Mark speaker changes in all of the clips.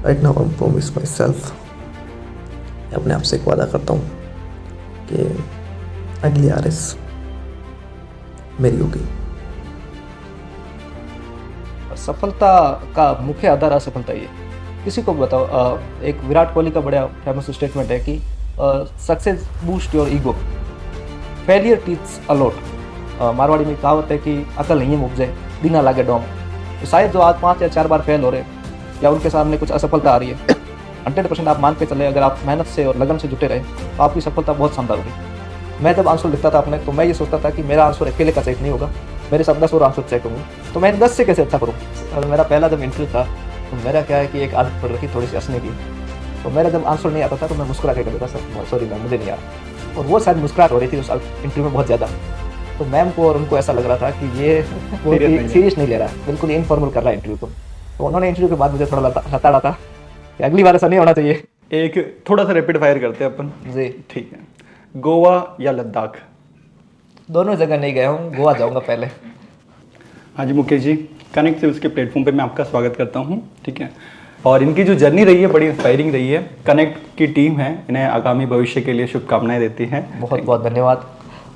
Speaker 1: Right now I promise my self, अपने आप से एक वादा करता हूँ कि अगली आरएस मेरी होगी।
Speaker 2: सफलता का मुख्य आधार असफलता ही है। किसी को भी बताओ, एक विराट कोहली का बड़ा फेमस स्टेटमेंट है कि success boost your ego, failure teach a lot. Marwari में कहावत है कि अकल नहीं है उपजे बिना लागे डोंग। तो शायद जो आज 5 या 4 बार फेल हो रहे हैं या उनके सामने कुछ असफलता आ रही है, 100% आप मान के चले, अगर आप मेहनत से और लगन से जुटे रहे तो आपकी सफलता बहुत शानदार होगी। मैं जब आंसर लिखता था अपने, तो मैं ये सोचता था कि मेरा आंसर अकेले का चेक नहीं होगा, मेरे साथ 10 और आंसर चेक होंगे, तो मैं 10 से कैसे अच्छा करूँ। और मेरा पहला जब इंटरव्यू था, तो मेरा क्या है कि एक आदत पड़ रखी थोड़ी सी हंसने की। तो मेरा जब आंसर नहीं आता था तो मैं मुस्कुरा के कहता था, सर सॉरी मैम मुझे नहीं आ रहा। और वो शायद मुस्कुराहट हो रही थी उस इंटरव्यू में बहुत ज़्यादा। तो मैम को और उनको ऐसा लग रहा था कि ये सीरियस नहीं ले रहा, बिल्कुल इनफॉर्मल कर रहा है इंटरव्यू को। तो उन्होंने इंटरव्यू के बाद मुझे थोड़ा हताड़ा था कि अगली बार ऐसा नहीं होना चाहिए।
Speaker 3: एक थोड़ा सा रैपिड फायर करते हैं अपन।
Speaker 2: जी,
Speaker 3: ठीक है, गोवा या लद्दाख?
Speaker 2: दोनों जगह नहीं गया हूँ, गोवा जाऊँगा पहले।
Speaker 3: हाँ जी मुकेश जी, कनेक्ट सेल्स के प्लेटफॉर्म पे मैं आपका स्वागत करता हूँ। ठीक है, और इनकी जो जर्नी रही है बड़ी इंस्पायरिंग रही है। कनेक्ट की टीम है, इन्हें आगामी भविष्य के लिए शुभकामनाएं देती है।
Speaker 2: बहुत बहुत धन्यवाद।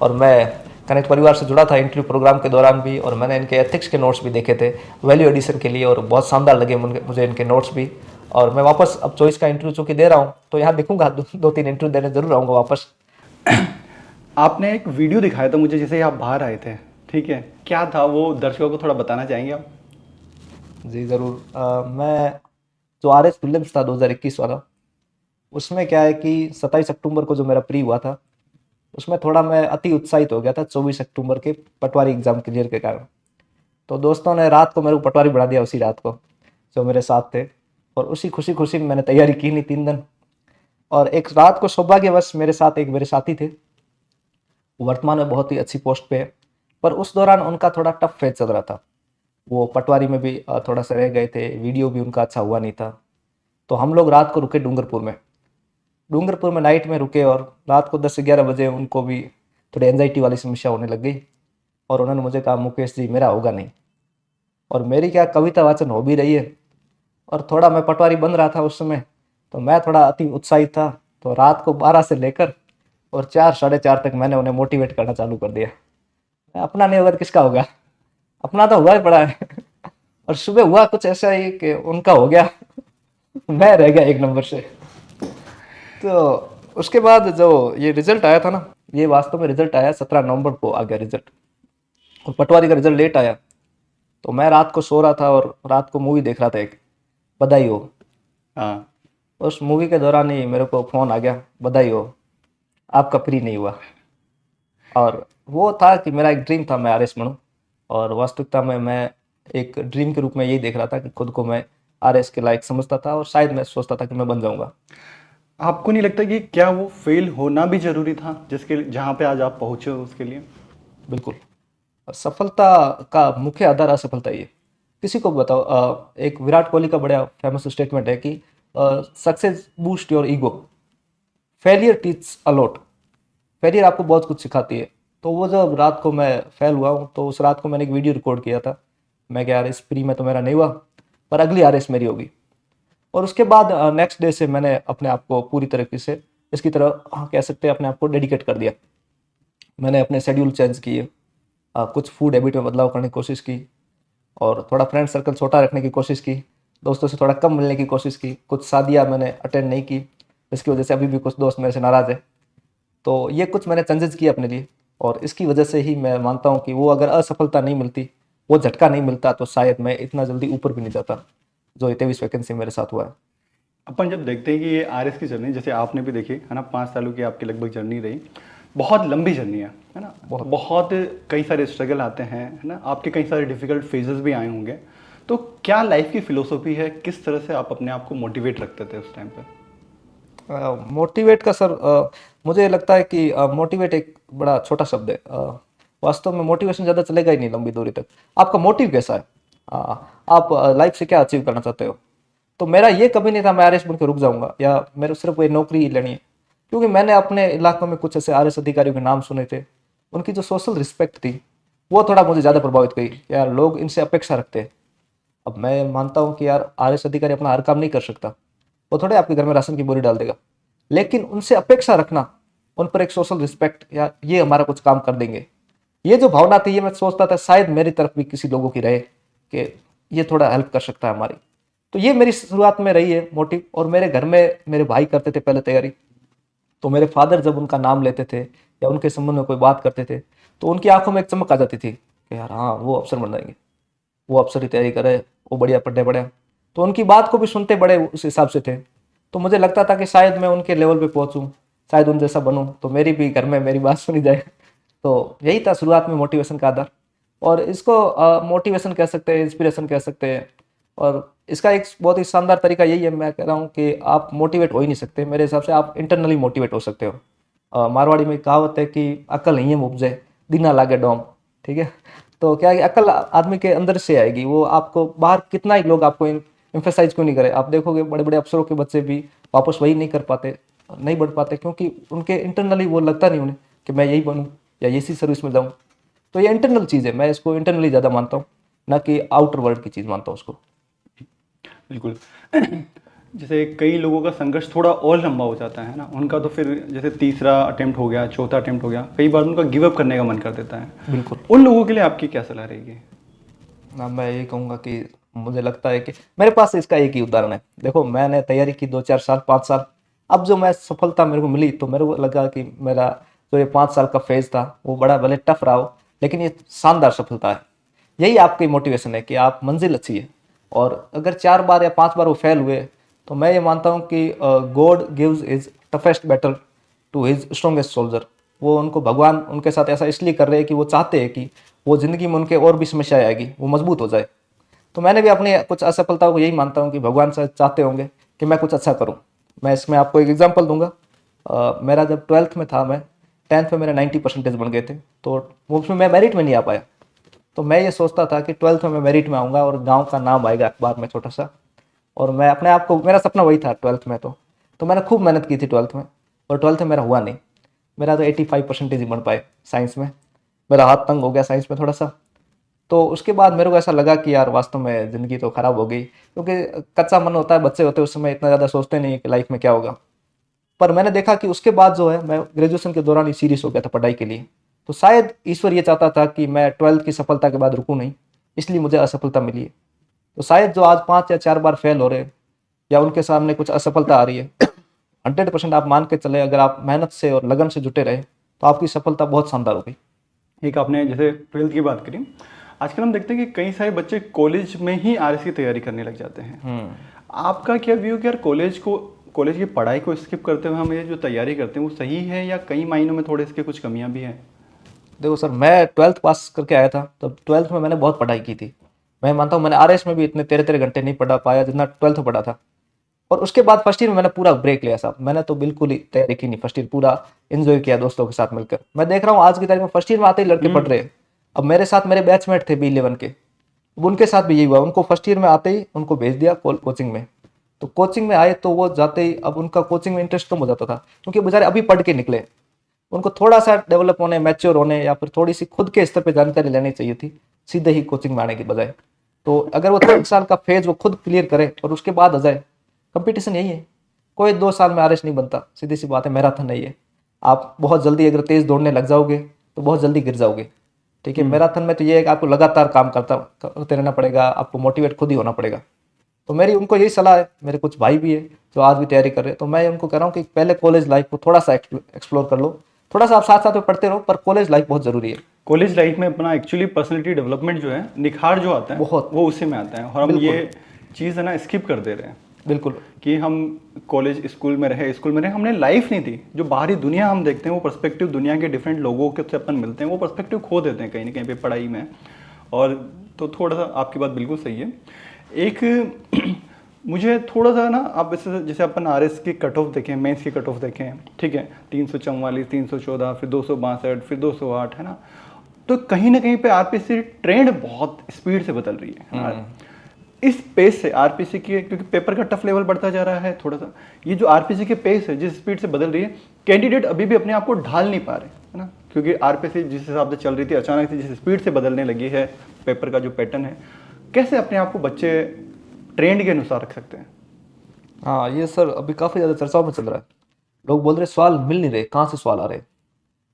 Speaker 2: और मैं कनेक्ट परिवार से जुड़ा था इंटरव्यू प्रोग्राम के दौरान भी, और मैंने इनके एथिक्स के नोट्स भी देखे थे वैल्यू एडिशन के लिए, और बहुत शानदार लगे मुझे इनके नोट्स भी। और मैं वापस अब चॉइस का इंटरव्यू चूँकि दे रहा हूँ, तो यहाँ देखूंगा, 2-3 इंटरव्यू देने जरूर आऊँगा वापस।
Speaker 3: आपने एक वीडियो दिखाया था मुझे जिसे आप बाहर आए थे, ठीक है, क्या था वो, दर्शकों को थोड़ा बताना चाहेंगे आप?
Speaker 2: जी ज़रूर। मैं जो आर एस फिल्म्स था 2021 वाला, उसमें क्या है कि 27 अक्टूबर को जो मेरा प्री हुआ था, उसमें थोड़ा मैं अति उत्साहित हो गया था 24 अक्टूबर के पटवारी एग्ज़ाम क्लियर के कारण। तो दोस्तों ने रात को मेरे को पटवारी बना दिया, उसी रात को जो मेरे साथ थे। और उसी खुशी खुशी में मैंने तैयारी की नहीं 3 दिन। और एक रात को सौभाग्यवश मेरे साथ एक मेरे साथी थे, वर्तमान में बहुत ही अच्छी पोस्ट पे है, पर उस दौरान उनका थोड़ा टफ फेज चल रहा था। वो पटवारी में भी थोड़ा सा रह गए थे, वीडियो भी उनका अच्छा हुआ नहीं था। तो हम लोग रात को रुके डूंगरपुर में नाइट में रुके, और रात को 10 से 11 बजे उनको भी थोड़ी एंजाइटी वाली समस्या होने लग गई। और उन्होंने मुझे कहा, मुकेश जी मेरा होगा नहीं। और मेरी क्या कविता वाचन हो भी रही है, और थोड़ा मैं पटवारी बन रहा था उस समय, तो मैं थोड़ा अति उत्साहित था। तो रात को 12 से लेकर और 4 साढ़े 4 तक मैंने उन्हें मोटिवेट करना चालू कर दिया। अपना नहीं होगा तो किसका होगा, अपना तो हुआ ही पड़ा है। और सुबह हुआ कुछ ऐसा ही कि उनका हो गया, मैं रह गया 1 नंबर से। तो उसके बाद जो ये रिजल्ट आया था ना, ये वास्तव में रिजल्ट आया 17 नवंबर को आ गया रिजल्ट, और पटवारी का रिजल्ट लेट आया। तो मैं रात को सो रहा था और रात को मूवी देख रहा था, एक बधाई हो।
Speaker 3: हाँ,
Speaker 2: उस मूवी के दौरान ही मेरे को फ़ोन आ गया, बधाई हो आपका प्री नहीं हुआ। और वो था कि मेरा एक ड्रीम था मैं आर एस बनूँ, और वास्तविकता में मैं एक ड्रीम के रूप में यही देख रहा था कि खुद को मैं आर एस के लायक समझता था, और शायद मैं सोचता था कि मैं बन जाऊँगा।
Speaker 3: आपको नहीं लगता कि क्या वो फेल होना भी जरूरी था जिसके जहाँ पे आज आप पहुँचे हो उसके लिए?
Speaker 2: बिल्कुल। और सफलता का मुख्य आधार असफलता ही है। किसी को भी बताओ, एक विराट कोहली का बड़ा फेमस स्टेटमेंट है कि success boost your ego, failure teach a lot. Failure आपको बहुत कुछ सिखाती है। तो वो जब रात को मैं फेल हुआ हूँ, तो उस रात को मैंने एक वीडियो रिकॉर्ड किया था। मैं क्या, यार इस प्री में तो मेरा नहीं हुआ, पर अगली आर एस मेरी होगी। और उसके बाद नेक्स्ट डे से मैंने अपने आप को पूरी तरीके से इसकी तरह, हाँ कह सकते हैं, अपने आप को डेडिकेट कर दिया। मैंने अपने शेड्यूल चेंज किए, कुछ फूड हैबिट में बदलाव करने की कोशिश की, और थोड़ा फ्रेंड सर्कल छोटा रखने की कोशिश की, दोस्तों से थोड़ा कम मिलने की कोशिश की। कुछ शादियाँ मैंने अटेंड नहीं की, जिसकी वजह से अभी भी कुछ दोस्त मेरे से नाराज़ है। तो ये कुछ मैंने चेंजेस किए अपने लिए, और इसकी वजह से ही मैं मानता हूँ कि वो अगर असफलता नहीं मिलती, वो झटका नहीं मिलता, तो शायद मैं इतना जल्दी ऊपर भी नहीं जाता जो 23 वैकेंसी मेरे साथ हुआ है।
Speaker 3: अपन जब देखते हैं कि ये आरएस की जर्नी, जैसे आपने भी देखी है ना, 5 सालों की आपकी लगभग जर्नी रही, बहुत लंबी जर्नी है ना, बहुत कई सारे स्ट्रगल आते हैं, है ना, आपके कई सारे डिफिकल्ट फेजेस भी आए होंगे। तो क्या लाइफ की फिलोसॉफी है, किस तरह से आप अपने आप को मोटिवेट रखते थे उस टाइम पे?
Speaker 2: मोटिवेट का सर, मुझे लगता है कि मोटिवेट एक बड़ा छोटा शब्द है। वास्तव में मोटिवेशन ज़्यादा चलेगा ही नहीं लंबी दूरी तक। आपका मोटिव कैसा है, आप लाइफ से क्या अचीव करना चाहते हो। तो मेरा ये कभी नहीं था मैं आर एस बन के रुक जाऊंगा, या मेरे सिर्फ कोई नौकरी ही लेनी है। क्योंकि मैंने अपने इलाकों में कुछ ऐसे आर एस अधिकारियों के नाम सुने थे, उनकी जो सोशल रिस्पेक्ट थी वो थोड़ा मुझे ज़्यादा प्रभावित की। यार लोग इनसे अपेक्षा रखते हैं, अब मैं मानता हूँ कि यार आरएस अधिकारी अपना हर काम नहीं कर सकता, वो थोड़े आपके घर में राशन की बोरी डाल देगा, लेकिन उनसे अपेक्षा रखना, उन पर एक सोशल रिस्पेक्ट, या ये हमारा कुछ काम कर देंगे, ये जो भावना थी, ये मैं सोचता था शायद मेरी तरफ भी किसी लोगों की रहे कि ये थोड़ा हेल्प कर सकता है हमारी। तो ये मेरी शुरुआत में रही है मोटिव। और मेरे घर में मेरे भाई करते थे पहले तैयारी, तो मेरे फादर जब उनका नाम लेते थे या उनके संबंध में कोई बात करते थे, तो उनकी आंखों में एक चमक आ जाती थी कि यार हाँ वो अफसर बन जाएंगे, वो अफसर की तैयारी करे, वो बढ़िया पढ़े बढ़िया। तो उनकी बात को भी सुनते बड़े उस हिसाब से थे। तो मुझे लगता था कि शायद मैं उनके लेवल पे पहुंचूं, शायद उन जैसा बनूं, तो मेरी भी घर में मेरी बात सुनी जाए। तो यही था शुरुआत में मोटिवेशन का आधार। और इसको मोटिवेशन कह सकते हैं, इंस्पिरेशन कह सकते हैं। और इसका एक बहुत ही शानदार तरीका यही है, मैं कह रहा हूँ कि आप मोटिवेट हो ही नहीं सकते मेरे हिसाब से, आप इंटरनली मोटिवेट हो सकते हो। मारवाड़ी में कहावत है कि अकल नहीं है उपजे दीना लागे डोम, ठीक है। तो क्या है कि अकल आदमी के अंदर से आएगी, वो आपको बाहर कितना ही लोग आपको एम्फेसाइज क्यों नहीं करे, आप देखोगे बड़े बड़े अफसरों के बच्चे भी वापस वही नहीं कर पाते, नहीं बढ़ पाते, क्योंकि उनके इंटरनली वो लगता नहीं उन्हें कि मैं यही बनूँ या इसी सर्विस में जाऊँ। तो ये इंटरनल चीज़ है, मैं इसको इंटरनली ज़्यादा मानता हूँ, ना कि आउटर वर्ल्ड की चीज़ मानता हूँ उसको।
Speaker 3: बिल्कुल। जैसे कई लोगों का संघर्ष थोड़ा और लंबा हो जाता है ना, उनका तो फिर जैसे तीसरा अटेम्प्ट हो गया, चौथा अटेम्प्ट हो गया, कई बार उनका गिव अप करने का मन कर देता है।
Speaker 2: बिल्कुल।
Speaker 3: उन लोगों के लिए आपकी क्या सलाह रहेगी?
Speaker 2: ना मैं ये कहूँगा कि मुझे लगता है कि मेरे पास इसका एक ही उदाहरण है। देखो मैंने तैयारी की 2-4 साल, 5 साल, अब जो मैं सफलता मेरे को मिली, तो मेरे को लगा कि मेरा जो ये 5 साल का फेज था वो बड़ा भले टफ रहा हो, लेकिन ये शानदार सफलता है। यही आपकी मोटिवेशन है कि आप मंजिल अच्छी है। और अगर 4 बार या 5 बार वो फेल हुए, तो मैं ये मानता हूँ कि God gives his toughest battle to his strongest soldier. वो उनको भगवान उनके साथ ऐसा इसलिए कर रहे हैं कि वो चाहते हैं कि वो ज़िंदगी में उनके और भी समस्याएं आएगी, वो मजबूत हो जाए। तो मैंने भी अपनी कुछ असफलताओं को यही मानता हूँ कि भगवान शायद चाहते होंगे कि मैं कुछ अच्छा करूँ। मैं इसमें आपको एक एग्जांपल दूंगा। मेरा जब 12th में था, मैं 10th में मेरे 90% बन गए थे, तो वो उसमें मैं मेरिट में नहीं आ पाया। तो मैं ये सोचता था कि 12th में मैं मेरिट में आऊँगा और गाँव का नाम आएगा अखबार में छोटा सा। और मैं अपने आप को, मेरा सपना वही था 12th में। तो मैंने खूब मेहनत की थी 12th में, और 12th में मेरा हुआ नहीं। मेरा तो 85% ही बन पाए साइंस में, मेरा हाथ तंग हो गया साइंस में थोड़ा सा। तो उसके बाद मेरे को ऐसा लगा कि यार वास्तव में ज़िंदगी तो ख़राब हो गई, क्योंकि कच्चा मन होता है, बच्चे होते हैं उस समय इतना ज़्यादा सोचते नहीं कि लाइफ में क्या होगा। पर मैंने देखा कि उसके बाद जो है, मैं ग्रेजुएशन के दौरान ही सीरियस हो गया था पढ़ाई के लिए। तो शायद ईश्वर ये चाहता था कि मैं 12th की सफलता के बाद रुकूं नहीं, इसलिए मुझे असफलता मिली है। तो शायद जो आज 5 या 4 बार फेल हो रहे हैं, या उनके सामने कुछ असफलता आ रही है, 100% आप मान के चले, अगर आप मेहनत से और लगन से जुटे रहे, तो आपकी सफलता बहुत शानदार होगी।
Speaker 3: एक आपने जैसे 12th की बात करी, आजकल हम देखते हैं कि कई सारे बच्चे कॉलेज में ही आरएस की तैयारी करने लग जाते हैं। आपका क्या व्यू कि यार कॉलेज की पढ़ाई को स्किप करते हुए हम ये जो तैयारी करते हैं वो सही है, या कई मायनों में थोड़े इसके कुछ कमियां भी हैं?
Speaker 2: देखो सर, मैं 12th पास करके आया था, तब 12th में मैंने बहुत पढ़ाई की थी। मैं मानता हूँ मैंने आरएस में भी इतने 13 घंटे नहीं पढ़ा पाया जितना 12th में पढ़ा था। और उसके बाद फर्स्ट ईयर में मैंने पूरा ब्रेक लिया साहब, मैंने तो बिल्कुल ही तैयारी की नहीं। फर्स्ट ईयर पूरा एंजॉय किया दोस्तों के साथ मिलकर। मैं देख रहा हूँ आज की तारीख में फर्स्ट ईयर में आते ही लड़के पढ़ रहे हैं। अब मेरे साथ मेरे बैचमेट थे B11 के, अब उनके साथ भी यही हुआ, उनको फर्स्ट ईयर में आते ही उनको भेज दिया कोचिंग में। तो कोचिंग में आए तो वो जाते ही अब उनका कोचिंग में इंटरेस्ट कम हो जाता था, क्योंकि बेचारे अभी पढ़ के निकले, उनको थोड़ा सा डेवलप होने, मैच्योर होने, या फिर थोड़ी सी खुद के स्तर पे जानकारी लेनी चाहिए थी सीधे ही कोचिंग में आने की बजाय। तो अगर वो 3 साल का फेज वो खुद क्लियर करे और उसके बाद आ जाए, कंपटीशन यही है, कोई 2 साल में आरएस नहीं बनता, सीधी सी बात है, मैराथन नहीं है। आप बहुत जल्दी अगर तेज दौड़ने लग जाओगे तो बहुत जल्दी गिर जाओगे, ठीक है। मैराथन में तो ये है कि आपको लगातार काम करते रहना पड़ेगा, आपको मोटिवेट खुद ही होना पड़ेगा। तो मेरी उनको यही सलाह है, मेरे कुछ भाई भी है जो आज भी तैयारी कर रहे हैं, तो मैं उनको कह रहा हूँ कि पहले कॉलेज लाइफ को थोड़ा सा एक्सप्लोर कर लो, थोड़ा सा आप साथ साथ में पढ़ते रहो, पर कॉलेज लाइफ बहुत जरूरी है।
Speaker 3: कॉलेज लाइफ में अपना एक्चुअली पर्सनैलिटी डेवलपमेंट जो है, निखार जो आता है
Speaker 2: बहुत,
Speaker 3: वो उसी में आता है, और हम ये चीज़ है ना स्किप कर दे रहे हैं।
Speaker 2: बिल्कुल,
Speaker 3: कि हम कॉलेज स्कूल में रहे, हमने लाइफ नहीं थी। जो बाहरी दुनिया हम देखते हैं, वो पर्सपेक्टिव दुनिया के डिफरेंट लोगों के से अपन मिलते हैं, वो पर्सपेक्टिव खो देते हैं कहीं ना कहीं पे पढ़ाई में। और तो थोड़ा सा आपकी बात बिल्कुल सही है। एक मुझे थोड़ा सा ना, आप जैसे अपन आरएस की कट ऑफ देखें, मेंस की कट ऑफ देखें, ठीक है, 344, 314, फिर 262, फिर 208, है ना। तो कहीं ना कहीं पे आरपीसी ट्रेंड बहुत स्पीड से बदल रही है। इस पेस से आरपीसी की, क्योंकि पेपर का टफ लेवल बढ़ता जा रहा है थोड़ा सा, ये जो आरपीसी के पेस है जिस स्पीड से बदल रही है, कैंडिडेट अभी भी अपने आप को ढाल नहीं पा रहे, है ना। क्योंकि आरपीसी जिस हिसाब से चल रही थी, अचानक से जिस स्पीड से बदलने लगी है पेपर का जो पैटर्न है, कैसे अपने आप को बच्चे ट्रेंड के अनुसार रख सकते हैं?
Speaker 2: हाँ, ये सर अभी काफ़ी ज़्यादा चर्चाओं में चल रहा है। लोग बोल रहे सवाल मिल नहीं रहे, कहाँ से सवाल आ रहे हैं।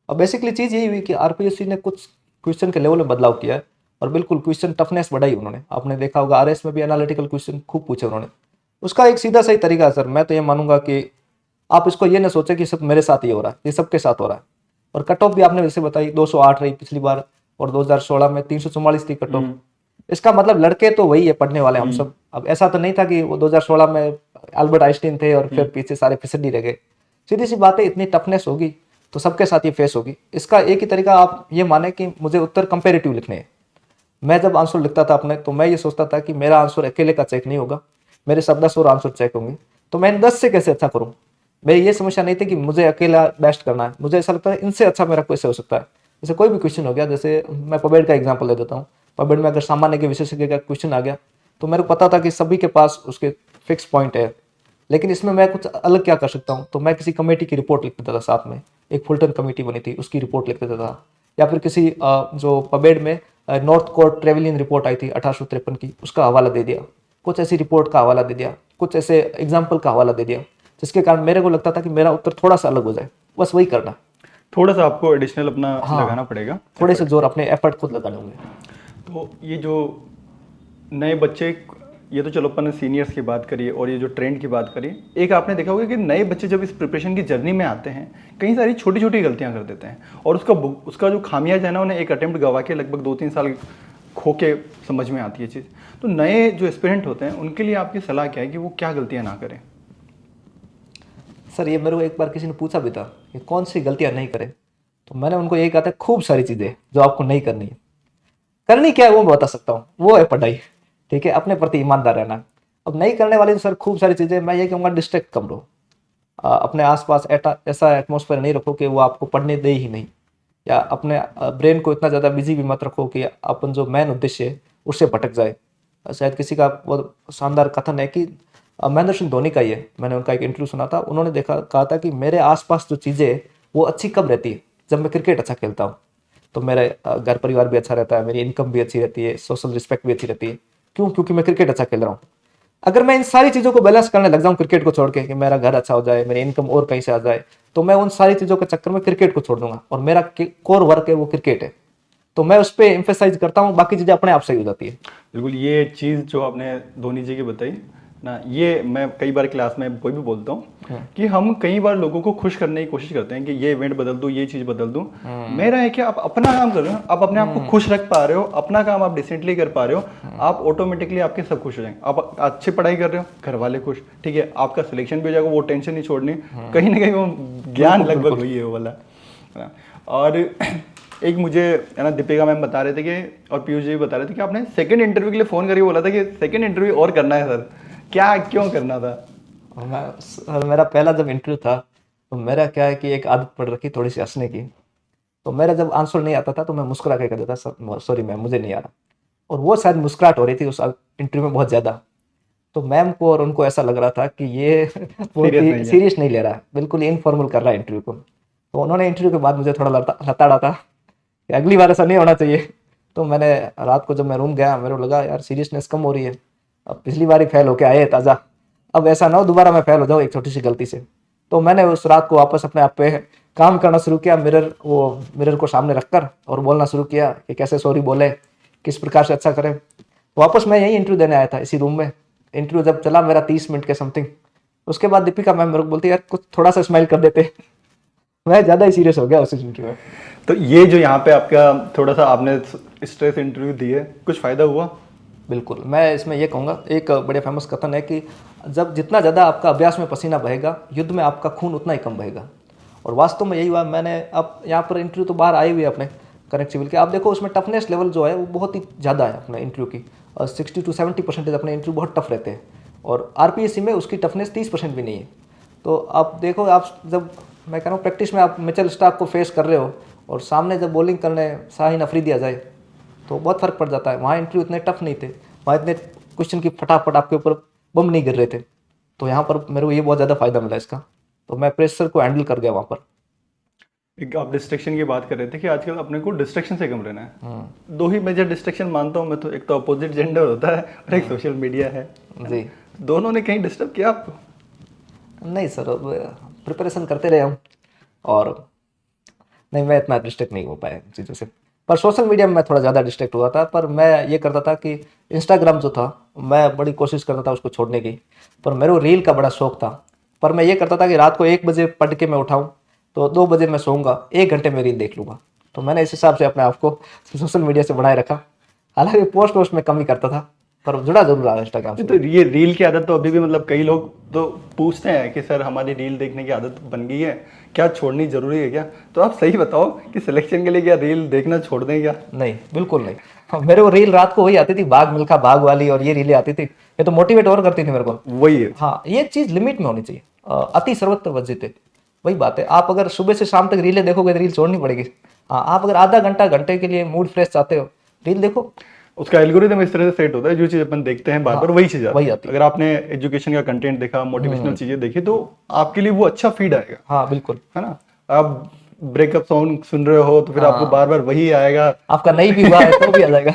Speaker 2: अब बेसिकली चीज़ यही हुई कि आरपीएससी ने कुछ क्वेश्चन के लेवल में बदलाव किया है और बिल्कुल क्वेश्चन टफनेस बढ़ाई उन्होंने। आपने देखा होगा आरएस में भी एनालिटिकल क्वेश्चन खूब पूछे उन्होंने। उसका एक सीधा सही तरीका है सर, मैं तो ये मानूंगा कि आप इसको ये ना सोचें कि सब मेरे साथ ही हो रहा है, ये सबके साथ हो रहा है। और कट ऑफ भी आपने वैसे बताई 208 रही पिछली बार और 2016 में 344 थी कट ऑफ। इसका मतलब लड़के तो वही है पढ़ने वाले हम सब। अब ऐसा तो नहीं था कि वो 2016 में अल्बर्ट आइंस्टीन थे और फिर पीछे सारे फिसड्डी रह गए। सीधी सी बात है, इतनी टफनेस होगी तो सबके साथ ये फेस होगी। इसका एक ही तरीका आप ये माने कि मुझे उत्तर कंपेरेटिव लिखने हैं। मैं जब आंसर लिखता था अपने, तो मैं ये सोचता था कि मेरा आंसर अकेले का चेक नहीं होगा, मेरे सब 10 और आंसर चेक होंगे, तो मैं इन 10 से कैसे अच्छा करूँ। मेरी ये समस्या नहीं थी कि मुझे अकेला बेस्ट करना है, मुझे ऐसा लगता है इनसे अच्छा मेरा कैसे हो सकता है। जैसे कोई भी क्वेश्चन हो गया, जैसे मैं पबेड का एग्जाम्पल ले देता हूँ। पबेड में अगर सामान्य के विशेषज्ञ का क्वेश्चन आ गया तो मेरे को पता था कि सभी के पास उसके फिक्स पॉइंट है, लेकिन इसमें मैं कुछ अलग क्या कर सकता हूँ। तो मैं किसी कमेटी की रिपोर्ट लिख देता था, साथ में एक फुलटन कमेटी बनी थी उसकी रिपोर्ट लिख देता था, या फिर किसी जो पबेड में नॉर्थ कोर्ट ट्रेवलियन रिपोर्ट आई थी 1853 की, उसका हवाला दे दिया, कुछ ऐसी रिपोर्ट का हवाला दे दिया, कुछ ऐसे एग्जाम्पल का हवाला दे दिया, जिसके कारण मेरे को लगता था कि मेरा उत्तर थोड़ा सा अलग हो जाए। बस वही करना,
Speaker 3: थोड़ा सा आपको एडिशनल अपना
Speaker 2: हाँ,
Speaker 3: लगाना पड़ेगा,
Speaker 2: थोड़े से जोर अपने एफर्ट खुद लगाने होंगे।
Speaker 3: तो ये जो नए बच्चे, ये तो चलो अपन ने सीनियर्स की बात करी और ये जो ट्रेंड की बात करी, एक आपने देखा होगा कि नए बच्चे जब इस प्रिपरेशन की जर्नी में आते हैं कई सारी छोटी छोटी गलतियां कर देते हैं और उसका जो खामियाजा है ना, उन्हें एक अटेम्प्ट गवा के लगभग 2-3 साल खो के समझ में आती है चीज़। तो नए जो एस्पिरेंट होते हैं उनके लिए आपकी सलाह क्या है कि वो क्या गलतियाँ ना करें?
Speaker 2: सर ये मेरे को एक बार किसी ने पूछा भी था कि कौन सी गलतियां नहीं करें, तो मैंने उनको यही कहा था खूब सारी चीज़ें जो आपको नहीं करनी है। करनी क्या है वो मैं बता सकता हूँ, वो है पढ़ाई, ठीक है, अपने प्रति ईमानदार रहना। अब नहीं करने वाली तो सर खूब सारी चीज़ें, मैं ये कहूँगा डिस्ट्रैक्ट कम रहो। अपने आसपास ऐसा एटमॉस्फेयर नहीं रखो कि वो आपको पढ़ने दे ही नहीं, या अपने ब्रेन को इतना ज़्यादा बिजी भी मत रखो कि अपन जो मेन उद्देश्य है उससे भटक जाए। शायद किसी का बहुत शानदार कथन है कि महेंद्र सिंह धोनी का ही है, मैंने उनका एक इंटरव्यू सुना था, उन्होंने कहा था कि मेरे आसपास जो चीज़ें है वो अच्छी कब रहती है, जब मैं क्रिकेट अच्छा खेलता हूँ, तो मेरे घर परिवार भी अच्छा रहता है, मेरी इनकम भी अच्छी रहती है, सोशल रिस्पेक्ट भी अच्छी रहती है। क्यों? क्योंकि मैं क्रिकेट अच्छा खेल रहा हूँ। अगर मैं इन सारी चीज़ों को बैलेंस करने लग जाऊँ क्रिकेट को छोड़ के, कि मेरा घर अच्छा हो जाए, मेरी इनकम और कहीं से आ जाए, तो मैं उन सारी चीज़ों के चक्कर में क्रिकेट को छोड़ दूंगा और मेरा कोर वर्क है वो क्रिकेट है, तो मैं उस पर एम्फेसाइज करता हूँ, बाकी चीज़ें अपने आप सही हो जाती है।
Speaker 3: बिल्कुल, ये चीज़ जो आपने धोनी जी की बताई ना, ये मैं कई बार क्लास में कोई भी बोलता हूँ कि हम कई बार लोगों को खुश करने की कोशिश करते हैं कि ये इवेंट बदल दूँ, ये चीज़ बदल दूँ। मेरा है कि आप अपना काम कर रहे हो, आप अपने आप को खुश रख पा रहे हो, अपना काम आप डिसेंटली कर पा रहे हो, आप ऑटोमेटिकली आपके सब खुश हो जाएंगे। आप अच्छी पढ़ाई कर रहे हो, घर वाले खुश, ठीक है, आपका सिलेक्शन भी हो जाएगा, वो टेंशन नहीं छोड़नी, कहीं ना कहीं वो ज्ञान लगभग वही है वो वाला, है ना। और एक मुझे है ना दीपिका मैम बता रहे थे कि, और पीयूष जी भी बता रहे थे कि आपने सेकंड इंटरव्यू के लिए फ़ोन करके बोला था कि सेकंड इंटरव्यू और करना है सर, क्या क्यों करना था?
Speaker 2: और मेरा पहला जब इंटरव्यू था, तो मेरा क्या है कि एक आदत पड़ रखी थोड़ी सी हंसने की, तो मेरा जब आंसर नहीं आता था तो मैं मुस्कुरा के कह देता सर सॉरी मैम मुझे नहीं आ रहा, और वो शायद मुस्कुराहट हो रही थी उस इंटरव्यू में बहुत ज़्यादा, तो मैम को और उनको ऐसा लग रहा था कि ये बहुत ही सीरियस नहीं ले रहा है, बिल्कुल इनफॉर्मल कर रहा है इंटरव्यू को। तो उन्होंने इंटरव्यू के बाद मुझे थोड़ा लताड़ा था कि अगली बार ऐसा नहीं होना चाहिए। तो मैंने रात को जब मैं रूम गया, मेरे को लगा यार सीरियसनेस कम हो रही है, अब पिछली बार ही फेल होके आए ताज़ा, अब ऐसा ना हो दोबारा मैं फेल हो जाऊँ एक छोटी सी गलती से। तो मैंने उस रात को वापस अपने आप पे काम करना शुरू किया, मिरर को सामने रखकर, और बोलना शुरू किया कि कैसे सॉरी बोले, किस प्रकार से अच्छा करें। वापस मैं यही इंटरव्यू देने आया था इसी रूम में। इंटरव्यू जब चला मेरा 30 मिनट के समथिंग, उसके बाद दीपिका मैम मेरे को बोलती यार कुछ थोड़ा सा स्माइल कर देते। मैं ज़्यादा ही सीरियस हो गया उस इंटरव्यू में।
Speaker 3: तो ये जो यहाँ पे आपका थोड़ा सा आपने स्ट्रेस इंटरव्यू दी है, कुछ फ़ायदा हुआ?
Speaker 2: बिल्कुल, मैं इसमें ये कहूँगा, एक बड़े फेमस कथन है कि जब जितना ज़्यादा आपका अभ्यास में पसीना बहेगा, युद्ध में आपका खून उतना ही कम बहेगा। और वास्तव में यही हुआ। मैंने अब यहाँ पर इंटरव्यू तो बाहर आए हुए अपने करेक्ट सिविल के, आप देखो उसमें टफनेस लेवल जो है वो बहुत ही ज़्यादा है अपने इंटरव्यू की, 60 to 70% अपने इंटरव्यू बहुत टफ रहते हैं, और आरपीएससी में उसकी टफनेस 30% भी नहीं है। तो आप देखो, आप जब मैं कह रहा हूँ प्रैक्टिस में आप मिचेल स्टार्क को फेस कर रहे हो, और सामने जब बॉलिंग करने शाहीन अफरीदी आ जाए तो बहुत फ़र्क पड़ जाता है। वहाँ इंटरव्यू इतने टफ नहीं थे, वहाँ इतने क्वेश्चन की फटाफट आपके ऊपर बम नहीं गिर रहे थे, तो यहाँ पर मेरे को ये बहुत ज़्यादा फायदा मिला इसका, तो मैं प्रेशर को हैंडल कर गया वहाँ पर।
Speaker 3: एक आप डिस्ट्रैक्शन की बात कर रहे थे कि आजकल अपने को डिस्ट्रैक्शन से कम रहना है। दो ही मेजर डिस्ट्रैक्शन मानता हूँ मैं तो, एक तो अपोजिट जेंडर होता है और एक सोशल मीडिया है।
Speaker 2: जी
Speaker 3: दोनों ने कहीं डिस्टर्ब किया आपको?
Speaker 2: नहीं सर, अब प्रिपरेशन करते रहे हम, और नहीं मैं इतना डिस्ट्रैक्ट नहीं हो पाया इन चीज़ों से। पर सोशल मीडिया में मैं थोड़ा ज़्यादा डिस्ट्रैक्ट हुआ था। पर मैं ये करता था कि इंस्टाग्राम जो था, मैं बड़ी कोशिश करता था उसको छोड़ने की, पर मेरे को रील का बड़ा शौक था। पर मैं ये करता था कि रात को 1 बजे पढ़ के मैं उठाऊँ तो 2 बजे मैं सोऊंगा, 1 घंटे में रील देख लूँगा। तो मैंने इस हिसाब से अपने आप को सोशल मीडिया से बनाए रखा। हालांकि पोस्ट वोस्ट में कम ही करता था, पर जुड़ा जरूर रहा इंस्टाग्राम से।
Speaker 3: तो ये रील की आदत तो अभी भी मतलब कई लोग तो पूछते हैं कि सर हमारी रील देखने की आदत बन गई है, क्या छोड़नी जरूरी है क्या? तो आप सही बताओ कि सिलेक्शन के लिए क्या रील देखना छोड़ दें क्या?
Speaker 2: नहीं, बिल्कुल नहीं। मेरे को रील रात को वही आती थी, भाग मिल्खा भाग वाली, और ये रीलें आती थी, ये तो मोटिवेट और करती थी मेरे को।
Speaker 3: वही है।
Speaker 2: हाँ, ये चीज़ लिमिट में होनी चाहिए। अति सर्वत्र वर्जित। वही बात है, आप अगर सुबह से शाम तक रीलें देखोगे तो रील छोड़नी पड़ेगी। हाँ, आप अगर आधा घंटा घंटे के लिए मूड फ्रेश चाहते हो, रील देखो।
Speaker 3: उसका एल्गोरिदम इस तरह से सेट होता है, जो चीज अपन देखते हैं बार बार वही चीज
Speaker 2: वही आती है।
Speaker 3: अगर आपने एजुकेशन का कंटेंट देखा, मोटिवेशनल चीजें देखी, तो आपके लिए वो अच्छा फीड आएगा,
Speaker 2: हाँ बिल्कुल।
Speaker 3: है ना? आप ब्रेकअप सॉन्ग सुन रहे हो तो फिर आपको बार बार वही आएगा।
Speaker 2: आपका नहीं भी हुआ है तो भी आ जाएगा।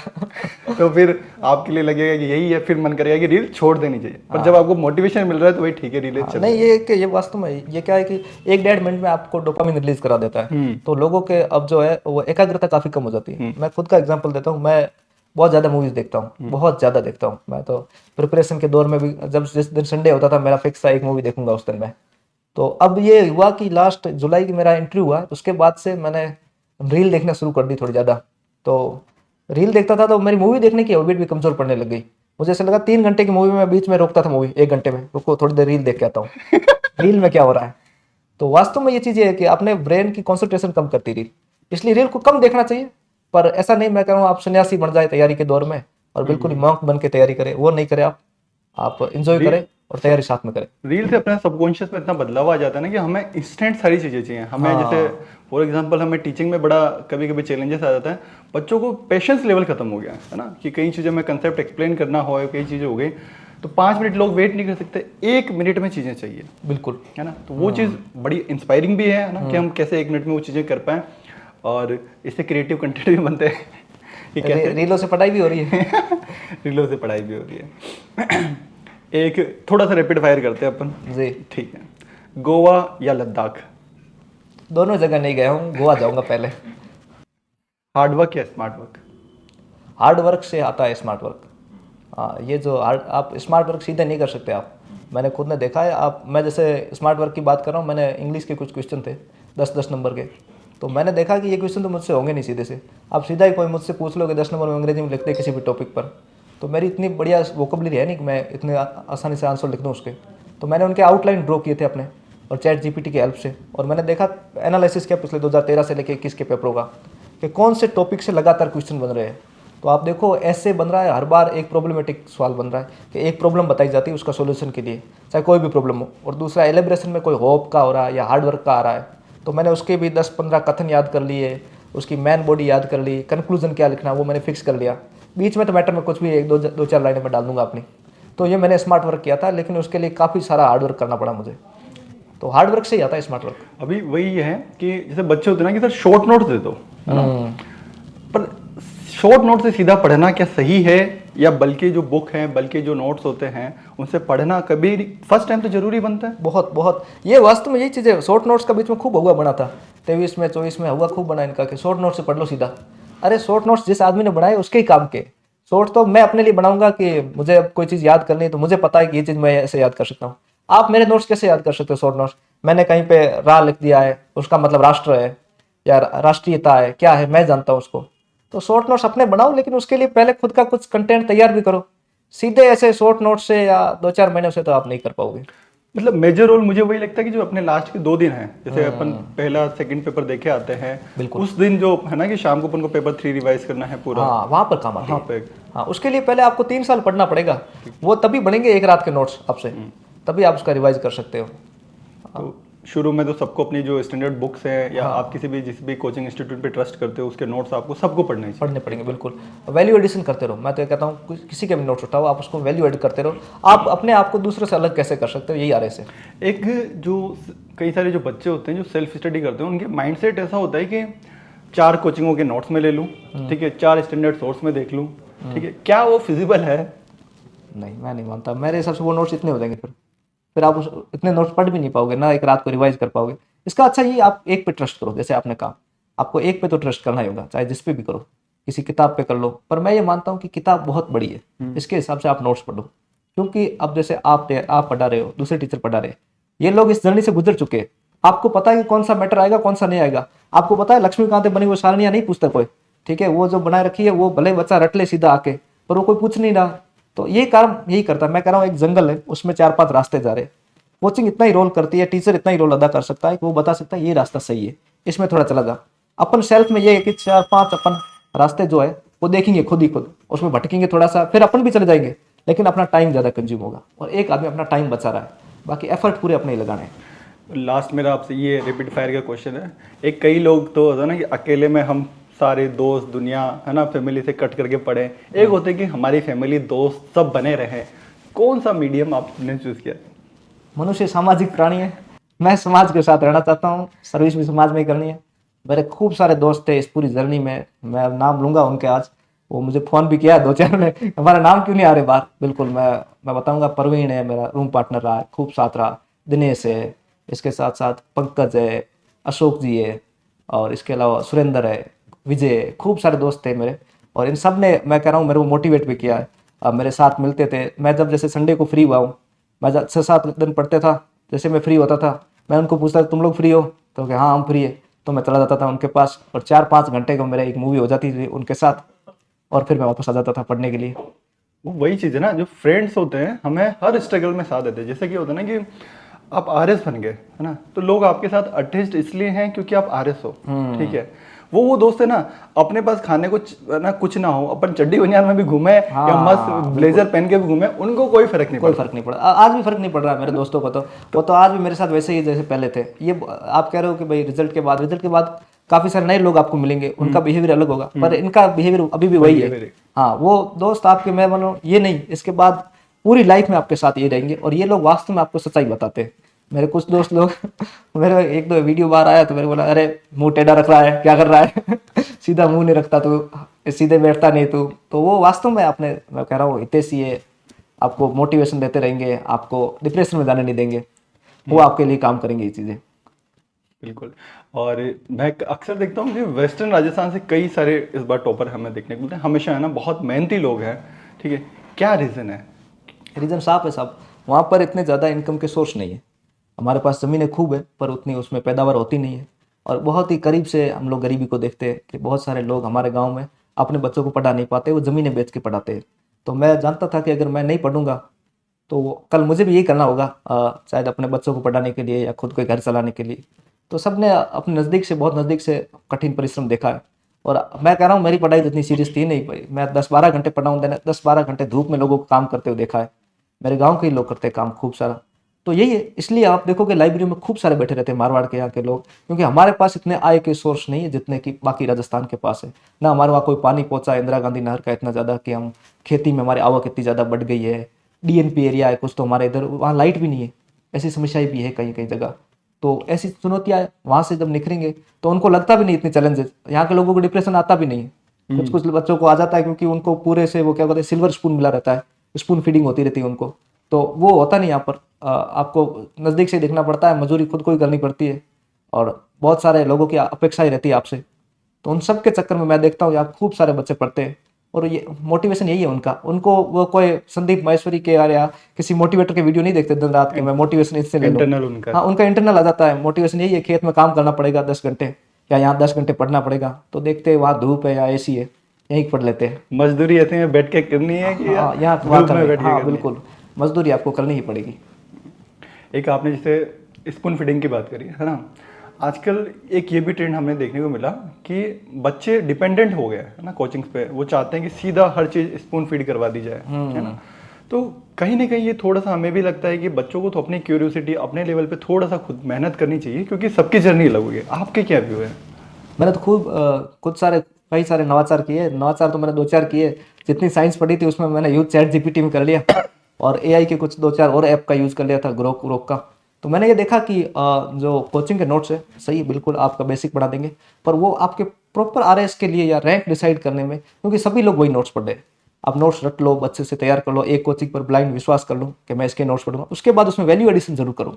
Speaker 3: तो फिर आपके लिए लगेगा कि यही है, फिर मन करेगा कि रील छोड़ देनी चाहिए। पर जब आपको मोटिवेशन मिल रहा है तो वही ठीक है, रील चल।
Speaker 2: नहीं, ये कि ये वास्तव में ये क्या है कि 1-1.5 मिनट में आपको डोपामिन रिलीज करा देता है। तो लोगों के अब जो है वो एकाग्रता काफी कम हो जाती है। मैं खुद का एग्जांपल देता हूँ, मैं बहुत ज्यादा मूवीज देखता हूँ, बहुत ज्यादा देखता हूँ। मैं तो प्रिपरेशन के दौर में भी, जब जिस दिन संडे होता था मेरा फिक्स था एक मूवी देखूंगा उस दिन मैं। तो अब ये हुआ कि लास्ट जुलाई की मेरा एंट्री हुआ, उसके बाद से मैंने रील देखना शुरू कर दी थोड़ी ज़्यादा। तो रील देखता था तो मेरी मूवी देखने की हैबिट भी कमज़ोर पड़ने लग गई। मुझे ऐसा लगा 3 घंटे की मूवी में मैं बीच में रोकता था मूवी, 1 घंटे में रुको थोड़ी देर रील देख के आता हूँ। रील में क्या हो रहा है। तो वास्तव में ये चीज़ है कि अपने ब्रेन की कॉन्सेंट्रेशन कम करती रील, इसलिए रील को कम देखना चाहिए। पर ऐसा नहीं मैं कह रहा हूँ आप सन्यासी बन जाए तैयारी के दौर में और बिल्कुल ही मॉन्क बन के तैयारी करें, वो नहीं करें। आप इंजॉय करें और तैयारी साथ में करें।
Speaker 3: रील से अपने सबकॉन्शियस में इतना बदलाव आ जाता है ना कि हमें इंस्टेंट सारी चीजें चाहिए। हमें जैसे फॉर एग्जांपल हमें टीचिंग में बड़ा कभी कभी चैलेंजेस आ जाता है, बच्चों को पेशेंस लेवल खत्म हो गया है ना, कि कई चीजें में कंसेप्ट एक्सप्लेन करना हो, कई चीजें हो गई तो 5 मिनट लोग वेट नहीं कर सकते, 1 मिनट में चीजें चाहिए।
Speaker 2: बिल्कुल,
Speaker 3: है ना? तो वो चीज़ बड़ी इंस्पायरिंग भी है ना, कि हम कैसे 1 मिनट में वो चीज़ें कर पाएं, और इससे क्रिएटिव कंटेंट भी बनते हैं कि कैसे
Speaker 2: रीलों से पढ़ाई भी हो रही है।
Speaker 3: रीलों से पढ़ाई भी हो रही है। एक थोड़ा सा रैपिड फायर करते हैं अपन
Speaker 2: जी
Speaker 3: ठीक है। गोवा या लद्दाख?
Speaker 2: दोनों जगह नहीं गया हूँ, गोवा जाऊंगा पहले।
Speaker 3: हार्ड वर्क या स्मार्ट वर्क?
Speaker 2: हार्ड वर्क से आता है स्मार्ट वर्क। हाँ, ये जो आप स्मार्ट वर्क सीधे नहीं कर सकते आप, मैंने खुद ने देखा है। मैं जैसे स्मार्ट वर्क की बात कर रहा हूँ, मैंने इंग्लिश के कुछ क्वेश्चन थे 10-10 नंबर के, तो मैंने देखा कि ये क्वेश्चन तो मुझसे होंगे नहीं सीधे से। आप सीधा ही कोई मुझसे पूछ लो कि 10 नंबर में अंग्रेजी में लिखते किसी भी टॉपिक पर, तो मेरी इतनी बढ़िया वोकेबलरी है नहीं कि मैं इतने आसानी से आंसर लिख दूँ उसके। तो मैंने उनके आउटलाइन ड्रॉ किए थे अपने, और चैट जीपीटी की हेल्प से, और मैंने देखा एनालिसिस किया पिछले 2013 से लेकर 21 के पेपरों का, कि कौन से टॉपिक से लगातार क्वेश्चन बन रहे हैं। तो आप देखो ऐसे बन रहा है, हर बार एक प्रॉब्लमेटिक सवाल बन रहा है कि एक प्रॉब्लम बताई जाती है उसका सॉल्यूशन के लिए, चाहे कोई भी प्रॉब्लम हो, और दूसरा एलिब्रेशन में कोई होप का हो रहा है या हार्ड वर्क का आ रहा है। तो मैंने उसके भी 10-15 कथन याद कर लिए, उसकी मैन बॉडी याद कर ली, कंक्लूजन क्या लिखना वो मैंने फिक्स कर लिया। बीच में तो मैटर में कुछ भी 1-2-4 लाइनें में डाल दूंगा अपनी। तो ये मैंने स्मार्ट वर्क किया था, लेकिन उसके लिए काफ़ी सारा हार्ड वर्क करना पड़ा मुझे। तो हार्ड वर्क से ही आता है स्मार्ट वर्क।
Speaker 3: अभी वही है कि जैसे बच्चे होते हैं ना कि सर शॉर्ट नोट्स दे दो, है ना? पर शॉर्ट नोट से सीधा पढ़ना क्या सही है, या बल्कि जो बुक है, बल्कि जो नोट्स होते हैं उनसे पढ़ना कभी फर्स्ट टाइम तो जरूरी बनता है?
Speaker 2: बहुत बहुत, ये वास्तव में यही चीज़ है। शॉर्ट नोट्स का बीच में खूब हुआ बना था, 23 में 24 में हुआ खूब बना इनका कि शॉर्ट नोट से पढ़ लो सीधा। अरे शॉर्ट नोट्स जिस आदमी ने बनाए उसके ही काम के। शॉर्ट तो मैं अपने लिए बनाऊंगा कि मुझे अब कोई चीज़ याद करनी है तो मुझे पता है कि ये चीज़ मैं ऐसे याद कर सकता हूँ। आप मेरे नोट्स कैसे याद कर सकते हो? शॉर्ट नोट्स मैंने कहीं पे रा लिख दिया है, उसका मतलब राष्ट्र है या राष्ट्रीयता है, क्या है मैं जानता हूँ उसको। तो शॉर्ट नोट्स अपने बनाओ, लेकिन उसके लिए पहले खुद का कुछ कंटेंट तैयार भी करो। सीधे ऐसे शॉर्ट नोट से या 2-4 महीने से तो आप नहीं कर पाओगे।
Speaker 3: मतलब मेजर रोल मुझे वही लगता है कि जो अपने लास्ट के 2 दिन हैं, जैसे अपन पहला सेकंड पेपर देखे आते हैं, उस दिन जो है ना कि शाम को अपन को पेपर 3 रिवाइज करना है पूरा,
Speaker 2: हाँ वहाँ पर काम आता है।
Speaker 3: वहाँ पे
Speaker 2: हाँ, उसके लिए पहले आपको 3 साल पढ़ना पड़ेगा, वो तभी बनेंगे एक रात के नोट्स आपसे, तभी आप उसका रिवाइज कर सकते हो।
Speaker 3: तो शुरू में तो सबको अपनी जो स्टैंडर्ड बुक्स है या आप किसी भी जिस भी कोचिंग इंस्टीट्यूट पे ट्रस्ट करते हो उसके नोट्स आपको सबको पढ़ने चाहिए।
Speaker 2: पढ़ने पड़ेंगे बिल्कुल। वैल्यू एडिशन करते रहो, मैं तो ये कहता हूँ किसी के भी नोट्स उठाओ, आप उसको वैल्यू एड करते रहो। आप अपने आप को दूसरों से अलग कैसे कर सकते हो, यही आ रहे से।
Speaker 3: एक जो कई सारे जो बच्चे होते हैं जो सेल्फ स्टडी करते हैं उनके माइंडसेट ऐसा होता है कि 4 कोचिंगों के नोट्स में ले लूँ, ठीक है, 4 स्टैंडर्ड सोर्स में देख लूँ, ठीक है। क्या वो फिजिबल है?
Speaker 2: नहीं, मैं नहीं मानता। मेरे हिसाब से वो नोट्स इतने हो जाएंगे, फिर आप इतने नोट्स पढ़ भी नहीं पाओगे ना, एक रात को रिवाइज कर पाओगे। इसका अच्छा ये आप एक पे ट्रस्ट करो, जैसे आपने कहा आपको एक पे तो ट्रस्ट करना ही होगा, चाहे जिस पे भी करो, किसी किताब पे कर लो। पर मैं ये मानता हूँ कि किताब बहुत बड़ी है, इसके हिसाब से आप नोट्स पढ़ो। क्योंकि अब जैसे आप पढ़ा रहे हो, दूसरे टीचर पढ़ा रहे हैं, ये लोग इस जर्नी से गुजर चुके हैं। आपको पता है कि कौन सा मैटर आएगा कौन सा नहीं आएगा। आपको पता है लक्ष्मीकांत बनी वो सारनियाँ नहीं पूछता कोई, ठीक है, वो जो बनाए रखी है वो भले बच्चा रट ले सीधा आके, पर वो कोई पूछ नहीं रहा। तो ये काम यही करता है। मैं कह रहा हूँ एक जंगल है, उसमें 4-5 रास्ते जा रहे हैं। कोचिंग इतना ही रोल करती है, टीचर इतना ही रोल अदा कर सकता है कि वो बता सकता है ये रास्ता सही है, इसमें थोड़ा चला जा। अपन सेल्फ में ये है कि 4-5 अपन रास्ते जो है वो देखेंगे खुद ही खुद, उसमें भटकेंगे थोड़ा सा, फिर अपन भी चले जाएंगे, लेकिन अपना टाइम ज़्यादा कंज्यूम होगा। और एक आदमी अपना टाइम बचा रहा है, बाकी एफर्ट पूरे अपने ही लगाने हैं।
Speaker 3: लास्ट मेरा आपसे ये रिपीट फायर का क्वेश्चन है। एक कई लोग तो होता है ना कि अकेले में हम सारे दोस्त दुनिया है ना फैमिली से कट करके पढ़े, एक होते कि हमारी फैमिली दोस्त सब बने रहे। कौन सा मीडियम आपने चूज किया?
Speaker 2: मनुष्य सामाजिक प्राणी है, मैं समाज के साथ रहना चाहता हूँ, सर्विस भी समाज में ही करनी है। मेरे खूब सारे दोस्त थे इस पूरी जर्नी में, मैं नाम लूंगा उनके आज, वो मुझे फ़ोन भी किया 2-4 ने, हमारा नाम क्यों नहीं आ रहे बाहर। बिल्कुल मैं बताऊंगा। परवीन है मेरा रूम पार्टनर रहा है, खूब साथ रहा। दिनेश है, इसके साथ साथ पंकज है, अशोक जी है, और इसके अलावा सुरेंद्र है, विजय है, खूब सारे दोस्त थे मेरे। और इन सब ने, मैं कह रहा हूँ, मेरे को मोटिवेट भी किया है। मेरे साथ मिलते थे। मैं जब जैसे संडे को फ्री हुआ हूँ, मैं 6-7 दिन पढ़ते था, जैसे मैं फ्री होता था मैं उनको पूछता था तुम लोग फ्री हो, तो कि हाँ हम फ्री है, तो मैं चला जाता था उनके पास, और 4-5 घंटे का मेरा एक मूवी हो जाती थी उनके साथ, और फिर मैं वापस आ जाता था पढ़ने के लिए।
Speaker 3: वो वही चीज़ है ना, जो फ्रेंड्स होते हैं हमें हर स्ट्रगल में साथ देते हैं। जैसे कि होता है ना कि आप आरएस बन गए है ना, तो लोग आपके साथ अटैच्ड इसलिए हैं क्योंकि आप आरएस हो, ठीक है। वो दोस्त है ना, अपने पास खाने को ना कुछ ना हो, अपन चड्डी बनियान में भी घूमे या मस्त ब्लेजर पहन के भी घूमे, उनको कोई फर्क नहीं
Speaker 2: कोई
Speaker 3: पड़ता।
Speaker 2: फर्क नहीं पड़ा। आज भी फर्क नहीं पड़ रहा है मेरे दोस्तों को, तो वो तो आज भी मेरे साथ वैसे ही जैसे पहले थे। ये आप कह रहे हो कि भाई रिजल्ट के बाद काफी सारे नए लोग आपको मिलेंगे, उनका बिहेवियर अलग होगा, पर इनका बिहेवियर अभी भी वही है। हाँ, वो दोस्त आपके मैं बोलूँ ये नहीं, इसके बाद पूरी लाइफ में आपके साथ ये रहेंगे, और ये लोग वास्तव में आपको सच्चाई बताते हैं। मेरे कुछ दोस्त लोग मेरे 1-2 वीडियो बाहर आया तो मेरे बोला अरे मुंह टेढ़ा रख रहा है, क्या कर रहा है सीधा मुंह नहीं रखता तू, सीधे बैठता नहीं तू। तो वो वास्तव में अपने, मैं कह रहा हूँ, हितैषी है, आपको मोटिवेशन देते रहेंगे, आपको डिप्रेशन में जाने नहीं देंगे, वो आपके लिए काम करेंगे ये चीज़ें।
Speaker 3: बिल्कुल। और मैं अक्सर देखता हूँ कि वेस्टर्न राजस्थान से कई सारे इस बार टॉपर हमें देखने को मिलते हैं, हमेशा है ना, बहुत मेहनती लोग हैं, ठीक है। क्या रीज़न है?
Speaker 2: रीज़न साफ है साहब, वहाँ पर इतने ज़्यादा इनकम के सोर्स नहीं है। हमारे पास ज़मीनें खूब है, पर उतनी उसमें पैदावार होती नहीं है। और बहुत ही करीब से हम लोग गरीबी को देखते हैं कि बहुत सारे लोग हमारे गांव में अपने बच्चों को पढ़ा नहीं पाते, वो ज़मीनें बेच के पढ़ाते हैं। तो मैं जानता था कि अगर मैं नहीं पढ़ूंगा तो कल मुझे भी यही करना होगा, शायद अपने बच्चों को पढ़ाने के लिए या खुद को घर चलाने के लिए। तो सब ने अपने नज़दीक से, बहुत नज़दीक से कठिन परिश्रम देखा है। और मैं कह रहा हूँ मेरी पढ़ाई तो इतनी सीरियस थी नहीं भाई, मैं 10-12 घंटे पढ़ा हूँ, 10-12 घंटे धूप में लोगों को काम करते हुए देखा है। मेरे गाँव के ही लोग करते हैं काम खूब सारा। तो यही है, इसलिए आप देखोगे लाइब्रेरी में खूब सारे बैठे रहते हैं मारवाड़ के यहाँ के लोग, क्योंकि हमारे पास इतने आय के सोर्स नहीं है जितने कि बाकी राजस्थान के पास है ना। हमारे वहाँ कोई पानी पहुँचा इंदिरा गांधी नहर का इतना ज़्यादा कि हम खेती में हमारी आवक इतनी ज़्यादा बढ़ गई है। डीएनपी एरिया है कुछ, तो हमारे इधर वहाँ लाइट भी नहीं है, ऐसी समस्याएं भी है कहीं कहीं जगह। तो ऐसी चुनौतियाँ वहाँ से जब निखरेंगे तो उनको लगता भी नहीं इतनी चैलेंजेस। यहाँ के लोगों को डिप्रेशन आता भी नहीं है, कुछ बच्चों को आ जाता है क्योंकि उनको पूरे से वो क्या कहते हैं सिल्वर स्पून मिला रहता है, स्पून फीडिंग होती रहती है उनको, तो वो होता नहीं यहाँ पर। आपको नज़दीक से देखना पड़ता है, मजदूरी खुद को ही करनी पड़ती है, और बहुत सारे लोगों की अपेक्षाएं रहती है आपसे। तो उन सब के चक्कर में मैं देखता हूँ यहाँ खूब सारे बच्चे पढ़ते हैं, और ये मोटिवेशन यही है उनका। उनको वो कोई संदीप महेश्वरी के या किसी मोटिवेटर के वीडियो नहीं देखते दिन रात के, मैं मोटिवेशन इससे ले लूं।
Speaker 3: इंटरनल उनका,
Speaker 2: हाँ, उनका इंटरनल आ जाता है। मोटिवेशन यही है, खेत में काम करना पड़ेगा 10 घंटे, या यहाँ 10 घंटे पढ़ना पड़ेगा, तो देखते हैं वहाँ धूप है या एसी है, यहीं पढ़ लेते हैं।
Speaker 3: मजदूरी ऐसे में बैठ के करनी है कि
Speaker 2: यहाँ
Speaker 3: धूप में बैठ के करनी है?
Speaker 2: बिल्कुल, मजदूरी आपको करनी ही पड़ेगी।
Speaker 3: एक आपने जैसे स्पून फीडिंग की बात करी है ना, आजकल एक ये भी ट्रेंड हमें देखने को मिला कि बच्चे डिपेंडेंट हो गए है ना कोचिंग्स पे, वो चाहते हैं कि सीधा हर चीज़ स्पून फीड करवा दी जाए, है ना। तो कहीं ना कहीं ये थोड़ा सा हमें भी लगता है कि बच्चों को तो अपनी क्यूरियोसिटी अपने लेवल पे थोड़ा सा खुद मेहनत करनी चाहिए, क्योंकि सबकी जर्नी अलग होगी। आपके क्या व्यू है?
Speaker 2: मैंने तो खूब कई सारे नवाचार किए। नवाचार तो मैंने 2-4 किए। जितनी साइंस पढ़ी थी उसमें मैंने यूज चैट जीपीटी में कर लिया, और एआई के कुछ 2-4 और ऐप का यूज़ कर लिया था, ग्रोक व्रोक का। तो मैंने ये देखा कि जो कोचिंग के नोट्स है सही, बिल्कुल आपका बेसिक पढ़ा देंगे, पर वो आपके प्रॉपर आरएस के लिए या रैंक डिसाइड करने में, क्योंकि सभी लोग वही नोट्स पढ़ रहे हैं। आप नोट्स रट लो, अच्छे से तैयार कर लो, एक कोचिंग पर ब्लाइंड विश्वास कर लो कि मैं इसके नोट्स पढ़ूंगा, उसके बाद उसमें वैल्यू एडिशन जरूर करो।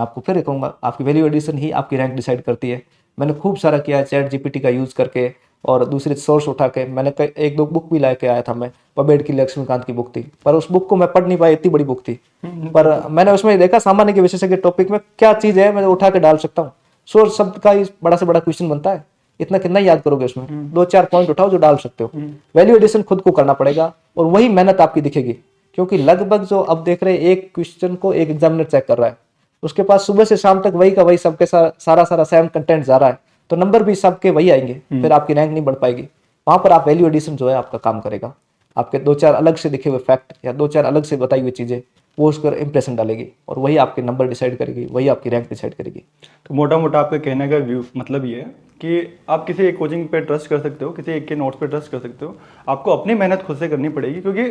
Speaker 2: आपको फिर कहूँगा, आपकी वैल्यू एडिशन ही आपकी रैंक डिसाइड करती है। मैंने खूब सारा किया है चैट जीपीटी का यूज़ करके, और दूसरे सोर्स उठा के। मैंने 1-2 बुक भी ला के आया था मैं। पबेड की लक्ष्मीकांत की बुक थी, पर उस बुक को मैं पढ़ नहीं पाया, इतनी बड़ी बुक थी। पर मैंने उसमें देखा सामान्य के विशेषज्ञ टॉपिक में क्या चीज़ है मैं उठा के डाल सकता हूँ। सोर्स शब्द का ही बड़ा से बड़ा क्वेश्चन बनता है, इतना कितना याद करोगे उसमें? 2-4 पॉइंट उठाओ जो डाल सकते हो। वैल्यू एडिशन खुद को करना पड़ेगा, और वही मेहनत आपकी दिखेगी। क्योंकि लगभग जो अब देख रहे हैं, एक क्वेश्चन को एक एग्जामिनर चेक कर रहा है, उसके पास सुबह से शाम तक वही का वही सबके सारा सेम कंटेंट जा रहा है, तो नंबर भी सबके वही आएंगे, फिर आपकी रैंक नहीं बढ़ पाएगी। वहां पर आप वैल्यू एडिशन जो है आपका काम करेगा। आपके 2-4 अलग से दिखे हुए फैक्ट या 2-4 अलग से बताई हुई चीजें, वो उस पर इंप्रेशन डालेगी, और वही आपके नंबर डिसाइड करेगी, वही आपकी रैंक डिसाइड करेगी।
Speaker 3: तो मोटा मोटा आपका कहने का व्यू मतलब ये है कि आप किसी एक कोचिंग पे ट्रस्ट कर सकते हो, किसी एक के नोट्स पे ट्रस्ट कर सकते हो। आपको अपनी मेहनत खुद से करनी पड़ेगी, क्योंकि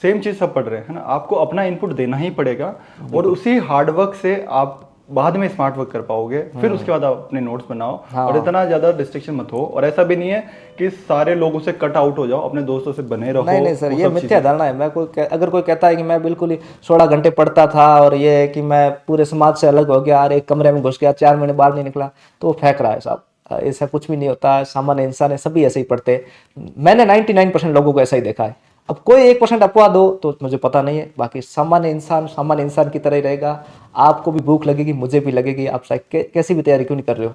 Speaker 3: सेम चीज़ सब पढ़ रहे हैं, है ना। आपको अपना इनपुट देना ही पड़ेगा, और उसी हार्डवर्क से आप बाद में स्मार्ट वर्क कर पाओगे। फिर उसके बाद आप अपने नोट्स बनाओ। और इतना ज़्यादा डिस्ट्रैक्शन मत हो, और ऐसा भी नहीं है कि सारे लोगों से कट आउट हो जाओ, अपने दोस्तों से बने रहो।
Speaker 2: नहीं सर, ये मिथ्या धारणा है। अगर कोई कहता है कि मैं बिल्कुल ही 16 घंटे पढ़ता था, और ये है कि मैं पूरे समाज से अलग हो गया और एक कमरे में घुस गया, 4 महीने बाहर नहीं निकला, तो वो फेंक रहा है साहब। ऐसा कुछ भी नहीं होता। सामान्य इंसान है, सभी ऐसे ही पढ़ते हैं। मैंने 99% लोगों को ऐसा ही देखा है। अब कोई 1% अपवा दो तो मुझे पता नहीं है, बाकी सामान्य इंसान की तरह ही रहेगा। आपको भी भूख लगेगी, मुझे भी लगेगी, आप कैसी भी तैयारी क्यों नहीं कर रहे हो।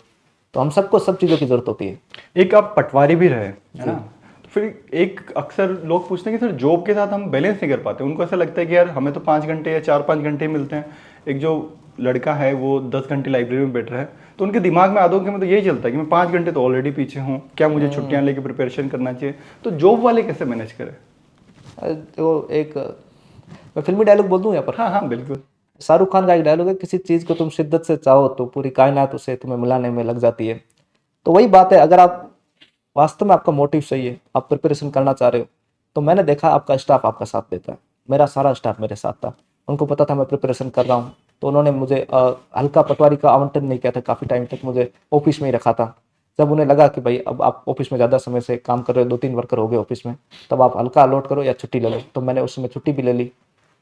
Speaker 2: तो हम सबको सब चीज़ों की जरूरत होती है।
Speaker 3: एक आप पटवारी भी रहे, है ना। तो फिर एक अक्सर लोग पूछते हैं कि सर जॉब के साथ हम बैलेंस नहीं कर पाते। उनको ऐसा लगता है कि यार हमें तो 5 घंटे या 4-5 घंटे मिलते हैं। एक जो लड़का है वो 10 घंटे लाइब्रेरी में बैठ रहा है, तो उनके दिमाग में आदों के में तो यही चलता है कि मैं 5 घंटे तो ऑलरेडी पीछे हूँ, क्या मुझे छुट्टियाँ लेके प्रिपरेशन करना चाहिए। तो जॉब वाले कैसे मैनेज करें?
Speaker 2: तो एक मैं फिल्मी डायलॉग बोल दूं यहाँ पर।
Speaker 3: हाँ हाँ बिल्कुल।
Speaker 2: शाहरुख खान का एक डायलॉग है, किसी चीज़ को तुम शिद्दत से चाहो तो पूरी कायनात उसे तुम्हें मिलाने में लग जाती है। तो वही बात है, अगर आप वास्तव में आपका मोटिव सही है, आप प्रिपरेशन करना चाह रहे हो, तो मैंने देखा आपका स्टाफ आपका साथ देता है। मेरा सारा स्टाफ मेरे साथ था, उनको पता था मैं प्रिपरेशन कर रहा हूँ, तो उन्होंने मुझे हल्का पटवारी का आवंटन नहीं किया था। काफ़ी टाइम तक मुझे ऑफिस में ही रखा था। जब उन्हें लगा कि भाई अब आप ऑफिस में ज़्यादा समय से काम कर रहे हो, 2-3 वर्कर हो गए ऑफिस में, तब आप हल्का अलॉट करो या छुट्टी ले लो, तो मैंने उस समय छुट्टी भी ले ली।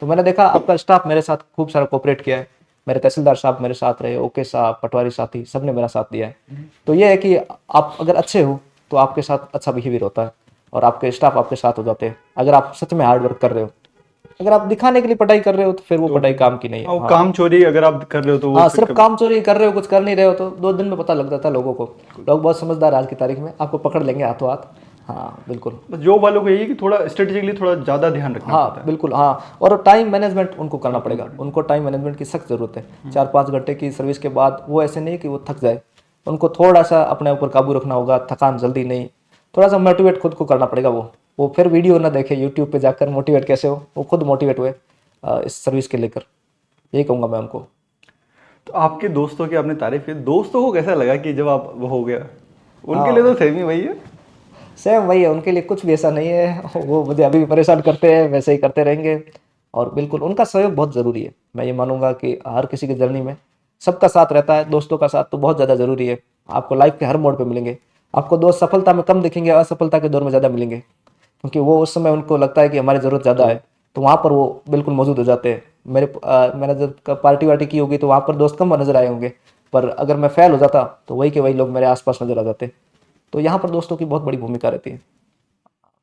Speaker 2: तो मैंने देखा आपका स्टाफ मेरे साथ खूब सारा कोऑपरेट किया है। मेरे तहसीलदार साहब मेरे साथ रहे, ओके साहब, पटवारी साथी, सब ने मेरा साथ दिया है। तो ये है कि आप अगर अच्छे हो तो आपके साथ अच्छा बिहेवियर होता है, और आपके स्टाफ आपके साथ हो जाते हैं। अगर आप सच में हार्ड वर्क कर रहे हो, अगर आप दिखाने के लिए पढ़ाई कर रहे हो तो फिर वो पढ़ाई काम की नहीं है।
Speaker 3: हाँ, काम चोरी अगर आप कर रहे हो तो वो
Speaker 2: हाँ, सिर्फ काम चोरी कर रहे हो, कुछ कर नहीं रहे हो, तो 2 दिन में पता लग जाता है लोगों को। लोग बहुत समझदार आज की तारीख में, आपको पकड़ लेंगे हाथों हाथ। हाँ बिल्कुल।
Speaker 3: बस जॉब वालों को यही है कि थोड़ा स्ट्रेटेजिकली थोड़ा ज़्यादा ध्यान रखना
Speaker 2: हाँ
Speaker 3: पड़ता है।
Speaker 2: बिल्कुल। हाँ, और टाइम मैनेजमेंट उनको करना पड़ेगा। उनको टाइम मैनेजमेंट की सख्त जरूरत है। 4-5 घंटे की सर्विस के बाद वो ऐसे नहीं कि वो थक जाए, उनको थोड़ा सा अपने ऊपर काबू रखना होगा। थकान जल्दी नहीं, थोड़ा सा मोटिवेट खुद को करना पड़ेगा। वो फिर वीडियो ना देखे यूट्यूब पे जाकर मोटिवेट कैसे हो, वो खुद मोटिवेट हुए इस सर्विस के लेकर। यही कहूँगा मैं उनको।
Speaker 3: तो आपके दोस्तों की आपने तारीफ की, दोस्तों को कैसा लगा कि जब आप वो हो गया? उनके लिए तो सेम ही वही है।
Speaker 2: सेम वही है, उनके लिए कुछ भी ऐसा नहीं है। वो मुझे अभी भी परेशान करते हैं, वैसे ही करते रहेंगे। और बिल्कुल उनका सहयोग बहुत ज़रूरी है। मैं ये मानूंगा कि हर किसी की जर्नी में सबका साथ रहता है, दोस्तों का साथ तो बहुत ज़्यादा ज़रूरी है। आपको लाइफ के हर मोड़ पे मिलेंगे। आपको दोस्त सफलता में कम दिखेंगे, असफलता के दौर में ज़्यादा मिलेंगे, क्योंकि वो उस समय उनको लगता है कि हमारी ज़रूरत ज़्यादा है, तो वहाँ पर वो बिल्कुल मौजूद हो जाते हैं। मैंने जब पार्टी वार्टी की होगी तो वहाँ पर दोस्त कम नज़र आए होंगे, पर अगर मैं फेल हो जाता तो वही के वही लोग मेरे आसपास नज़र आ जाते। तो यहाँ पर दोस्तों की बहुत बड़ी भूमिका रहती है।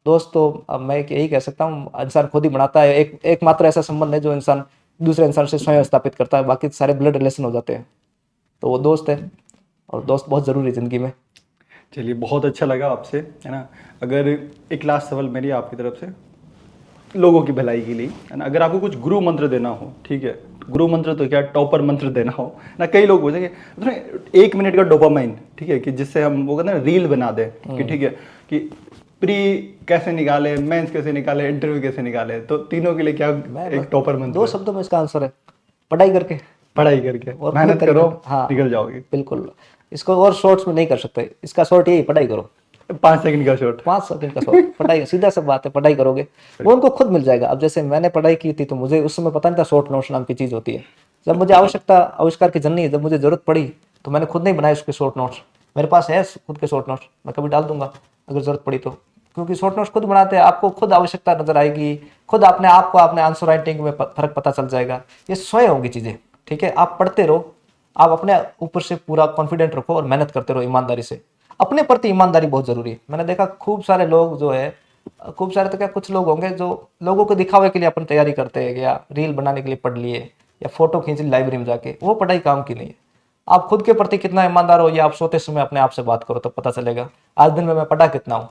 Speaker 2: दोस्त तो अब मैं यही कह सकता हूँ, इंसान खुद ही बनाता है। एकमात्र ऐसा संबंध है जो इंसान दूसरे इंसान से स्वयं स्थापित करता है, बाकी सारे ब्लड रिलेशन हो जाते हैं। तो वो दोस्त है, और दोस्त बहुत ज़रूरी है ज़िंदगी में।
Speaker 3: चलिए, बहुत अच्छा लगा आपसे, है ना। अगर एक लास्ट सवाल मेरी आपकी तरफ से लोगों की भलाई के लिए, है ना, अगर आपको कुछ गुरु मंत्र देना हो, ठीक है, गुरु मंत्र तो क्या, टॉपर मंत्र देना हो ना, कई लोग बोलेंगे 1 मिनट का डोपामाइन, ठीक है, कि जिससे हम वो कहते हैं रील बना दें कि ठीक है कि प्री कैसे निकाले, मेंस कैसे निकाले, इंटरव्यू कैसे निकाले, तो तीनों के लिए क्या एक टॉपर मंत्र
Speaker 2: दो
Speaker 3: है?
Speaker 2: शब्दों में इसका आंसर है, पढ़ाई करके
Speaker 3: पढ़ाई करके,
Speaker 2: और
Speaker 3: मेहनत
Speaker 2: पूरी
Speaker 3: करो,
Speaker 2: तरीके- हाँ
Speaker 3: निकल जाओगे।
Speaker 2: बिल्कुल। इसको और शॉर्ट्स में नहीं कर सकते, इसका शॉर्ट यही, पढ़ाई करो।
Speaker 3: 5 सेकंड का शॉट।
Speaker 2: 5 सेकंड का शॉर्ट, पढ़ाई, सीधा सब बात है, पढ़ाई करोगे वो उनको खुद मिल जाएगा। अब जैसे मैंने पढ़ाई की थी तो मुझे उस समय पता नहीं था शॉर्ट नोट्स नाम की चीज़ होती है। जब मुझे आवश्यकता, आविष्कार की जननी, जब मुझे जरूरत पड़ी तो मैंने खुद नहीं बनाए उसके शॉर्ट नोट्स। मेरे पास है खुद के शॉर्ट नोट्स, मैं कभी डाल दूंगा अगर जरूरत पड़ी तो। क्योंकि शॉर्ट नोट्स खुद बनाते हैं, आपको खुद आवश्यकता नजर आएगी, खुद अपने आप को अपने आंसर राइटिंग में फर्क पता चल जाएगा। ये स्वयं होंगी चीज़ें, ठीक है। आप पढ़ते रहो, आप अपने ऊपर से पूरा कॉन्फिडेंट रखो और मेहनत करते रहो ईमानदारी से। अपने प्रति ईमानदारी बहुत जरूरी है। मैंने देखा खूब सारे लोग जो है, खूब सारे तो क्या, कुछ लोग होंगे जो लोगों को दिखावे के लिए अपन तैयारी करते हैं, या रील बनाने के लिए पढ़ लिए, या फोटो खींच ली लाइब्रेरी में जाके, वो पढ़ाई काम की नहीं है। आप खुद के प्रति कितना ईमानदार हो, ये आप सोते समय अपने आप से बात करो तो पता चलेगा। आज दिन में मैं पढ़ा कितना हूँ,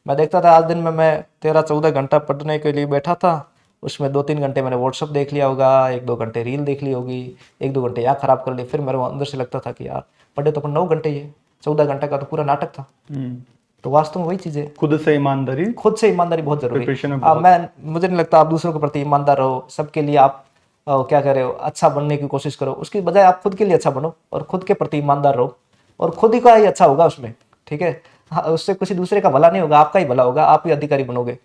Speaker 2: मैं देखता था आज दिन में मैं 13-14 घंटा पढ़ने के लिए बैठा था, उसमें 2-3 घंटे मैंने व्हाट्सअप देख लिया होगा, 1-2 घंटे रील देख ली होगी, 1-2 घंटे यहाँ खराब कर लिए। फिर मेरे अंदर से लगता था कि यार पढ़े तो अपन 9 घंटे, ही 14 घंटे का तो पूरा नाटक था। तो वास्तव में वही चीज़ है,
Speaker 3: खुद से ईमानदारी,
Speaker 2: खुद से ईमानदारी बहुत जरूरी
Speaker 3: Preparation में
Speaker 2: है। मुझे नहीं लगता आप दूसरों के प्रति ईमानदार रहो, सबके लिए आप क्या कर रहे हो, अच्छा बनने की कोशिश करो, उसकी बजाय आप खुद के लिए अच्छा बनो और खुद के प्रति ईमानदार रहो, और खुद ही का ही अच्छा होगा उसमें, ठीक है। हाँ, उससे किसी दूसरे का भला नहीं होगा, आपका ही भला होगा, आप ही अधिकारी बनोगे।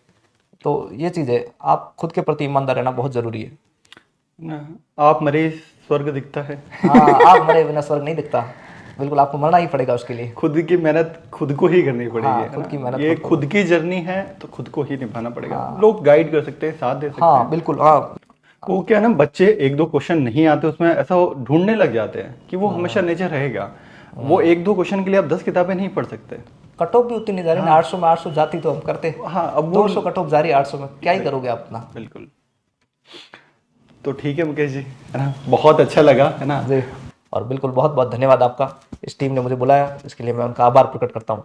Speaker 2: तो ये चीज़ है, आप खुद के प्रति ईमानदार रहना बहुत जरूरी है।
Speaker 3: ना, आप मरे स्वर्ग दिखता है।
Speaker 2: हाँ, आप मरे बिना स्वर्ग नहीं दिखता, बिल्कुल आपको मरना ही पड़ेगा उसके लिए।
Speaker 3: खुद की मेहनत खुद को ही करनी पड़ेगी,
Speaker 2: हाँ,
Speaker 3: है
Speaker 2: खुद
Speaker 3: ना?
Speaker 2: की मेहनत
Speaker 3: ये
Speaker 2: खुद को।
Speaker 3: खुद की जर्नी है तो खुद को ही निभाना पड़ेगा। लोग गाइड कर सकते हैं, साथ दे सकते
Speaker 2: हाँ
Speaker 3: हैं।
Speaker 2: बिल्कुल। हाँ
Speaker 3: वो क्या है ना, बच्चे 1-2 क्वेश्चन नहीं आते उसमें ऐसा ढूंढने लग जाते हैं कि वो हमेशा नेचर रहेगा। वो 1-2 क्वेश्चन के लिए आप 10 किताबें नहीं पढ़ सकते।
Speaker 2: कट ऑफ भी उतनी नहीं जा रही ना, 800 में 800 जाती तो हम करते।
Speaker 3: हाँ, अब वो
Speaker 2: 200 कट ऑफ जा रही है, 800 में क्या ही करोगे आप अपना।
Speaker 3: बिल्कुल। तो ठीक है मुकेश जी, है ना, बहुत अच्छा लगा, है ना।
Speaker 2: जी, और बिल्कुल बहुत बहुत धन्यवाद आपका, इस टीम ने मुझे बुलाया, इसके लिए मैं उनका आभार प्रकट करता हूँ।